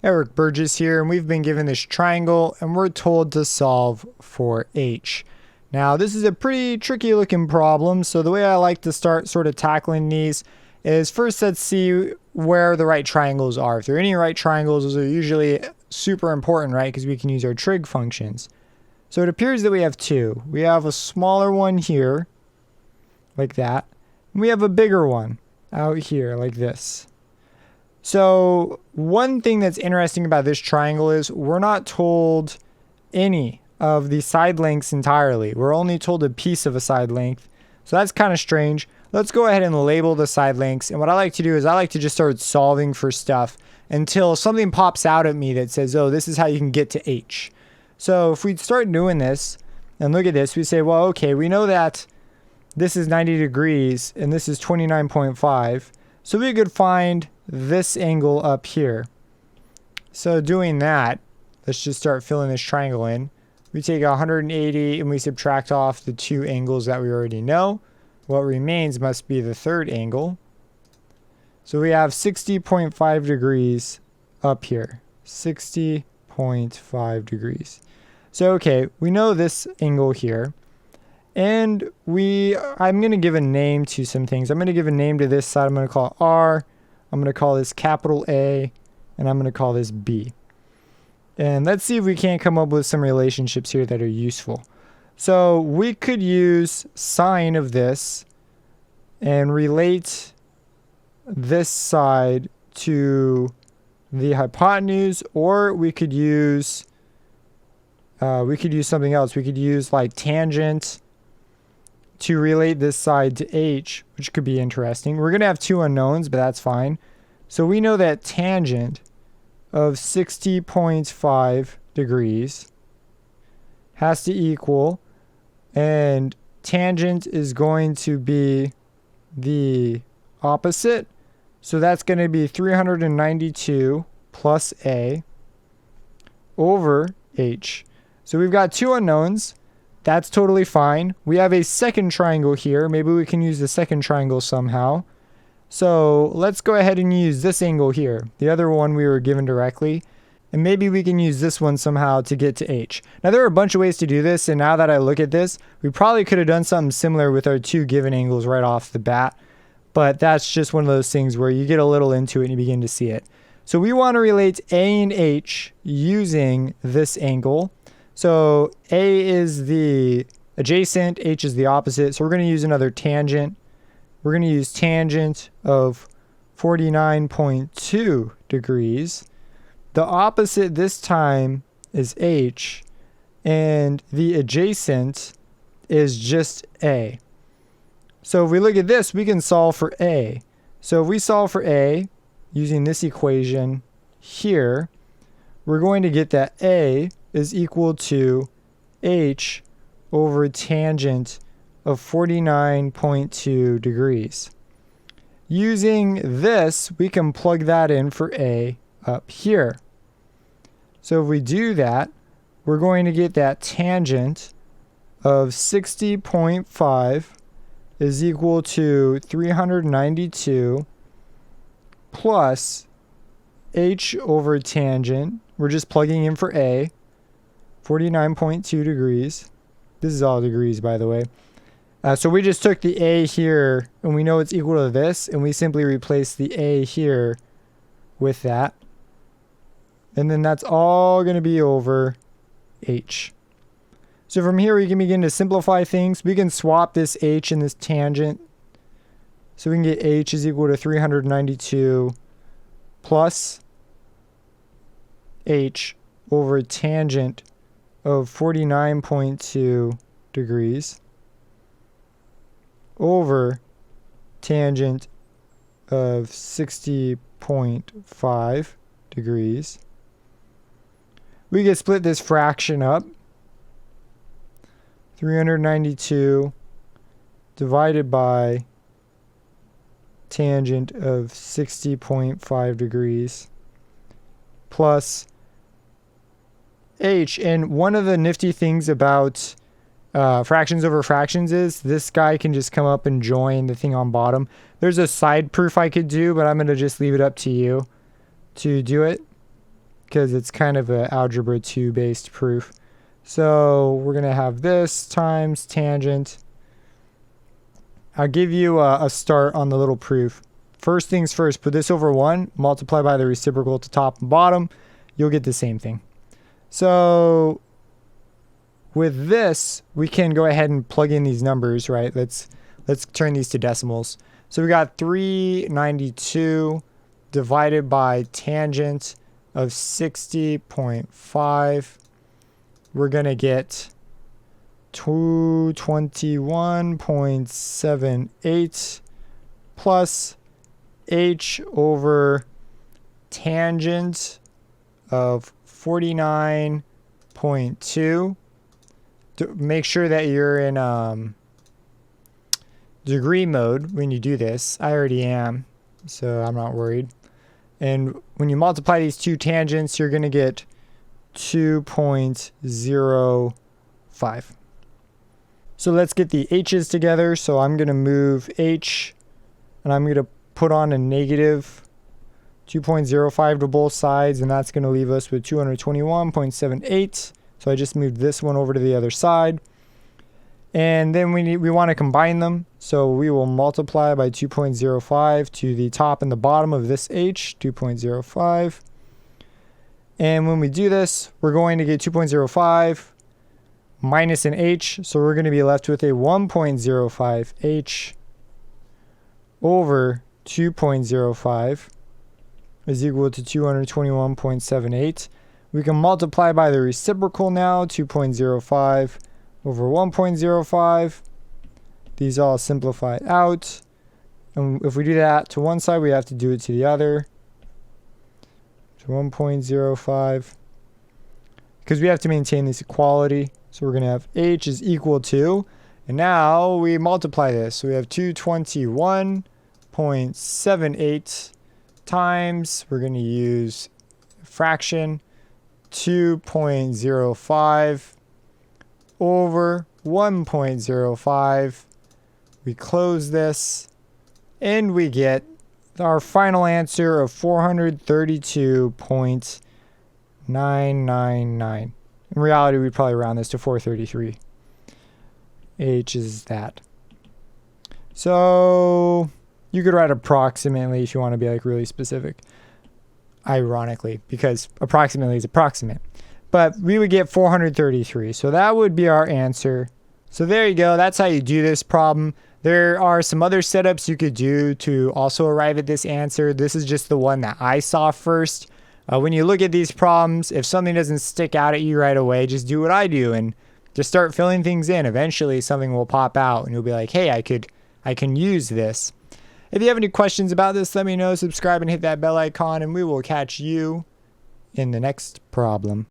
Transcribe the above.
Eric Burgess here, and we've been given this triangle and we're told to solve for h. Now this is a pretty tricky looking problem, so the way I like to start sort of tackling these is first let's see where the right triangles are. If there are any right triangles, those are usually super important, right? Because we can use our trig functions. So it appears that we have two. We have a smaller one here, like that. And we have a bigger one out here, like this. So one thing that's interesting about this triangle is we're not told any of the side lengths entirely. We're only told a piece of a side length. So that's kind of strange. Let's go ahead and label the side lengths. And what I like to do is I like to just start solving for stuff until something pops out at me that says, oh, this is how you can get to h. So if we start doing this and look at this, we say, well, okay, we know that this is 90 degrees and this is 29.5. So we could find this angle up here. So doing that, let's just start filling this triangle in. We take 180 and we subtract off the two angles that we already know. What remains must be the third angle. So we have 60.5 degrees up here. 60.5 degrees. So okay, we know this angle here. And I'm going to give a name to some things. I'm going to give a name to this side. I'm going to call it R. I'm going to call this capital A. And I'm going to call this B. And let's see if we can't come up with some relationships here that are useful. So we could use sine of this and relate this side to the hypotenuse, or we could use something else. We could use like tangent to relate this side to h, which could be interesting. We're going to have two unknowns, but that's fine. So we know that tangent of 60.5 degrees has to equal, and tangent is going to be the opposite. So that's going to be 392 plus a over h. So we've got two unknowns. That's totally fine. We have a second triangle here. Maybe we can use the second triangle somehow. So let's go ahead and use this angle here, the other one we were given directly. And maybe we can use this one somehow to get to h. Now there are a bunch of ways to do this, and now that I look at this, we probably could have done something similar with our two given angles right off the bat. But that's just one of those things where you get a little into it and you begin to see it. So we want to relate a and h using this angle. So a is the adjacent, h is the opposite. So we're going to use another tangent. We're going to use tangent of 49.2 degrees. The opposite this time is h, and the adjacent is just a. So if we look at this, we can solve for a. So if we solve for a using this equation here, we're going to get that a is equal to h over tangent of 49.2 degrees. Using this, we can plug that in for a up here. So if we do that, we're going to get that tangent of 60.5 is equal to 392 plus h over tangent. We're just plugging in for a, 49.2 degrees. This is all degrees, by the way. So we just took the a here, and we know it's equal to this, and we simply replace the a here with that. And then that's all going to be over h. So from here we can begin to simplify things. We can swap this h and this tangent. So we can get h is equal to 392 plus h over tangent of 49.2 degrees over tangent of 60.5 degrees. We can split this fraction up. 392 divided by tangent of 60.5 degrees plus h. And one of the nifty things about fractions over fractions is this guy can just come up and join the thing on bottom. There's a side proof I could do, but I'm going to just leave it up to you to do it. because it's kind of an algebra 2 based proof. So we're going to have this times tangent. I'll give you a start on the little proof. First things first, put this over 1, multiply by the reciprocal to top and bottom. You'll get the same thing. So with this, we can go ahead and plug in these numbers, right? Let's turn these to decimals. So we got 392 divided by tangent of 60.5. We're going to get 221.78 plus h over tangent of 49.2. Make sure that you're in degree mode when you do this. I already am, so I'm not worried. And when you multiply these two tangents, you're going to get 2.05. So let's get the h's together. So I'm going to move h, and I'm going to put on a negative 2.05 to both sides, and that's going to leave us with 221.78. So I just moved this one over to the other side. And then we want to combine them. So we will multiply by 2.05 to the top and the bottom of this h, 2.05. And when we do this, we're going to get 2.05 minus an h. So we're going to be left with a 1.05 h over 2.05 is equal to 221.78. We can multiply by the reciprocal now, 2.05 over 1.05. These all simplify out. And if we do that to one side, we have to do it to the other. So 1.05. Because we have to maintain this equality. So we're going to have h is equal to, and now we multiply this. So we have 221.78 times, we're going to use fraction, 2.05 over 1.05. We close this, and we get our final answer of 432.999. In reality, we'd probably round this to 433. H is that. So you could write approximately if you want to be like really specific. Ironically, because approximately is approximate. But we would get 433. So that would be our answer. So there you go. That's how you do this problem. There are some other setups you could do to also arrive at this answer. This is just the one that I saw first. When you look at these problems, if something doesn't stick out at you right away, just do what I do and just start filling things in. Eventually something will pop out and you'll be like, hey, I can use this. If you have any questions about this, let me know. Subscribe and hit that bell icon, and we will catch you in the next problem.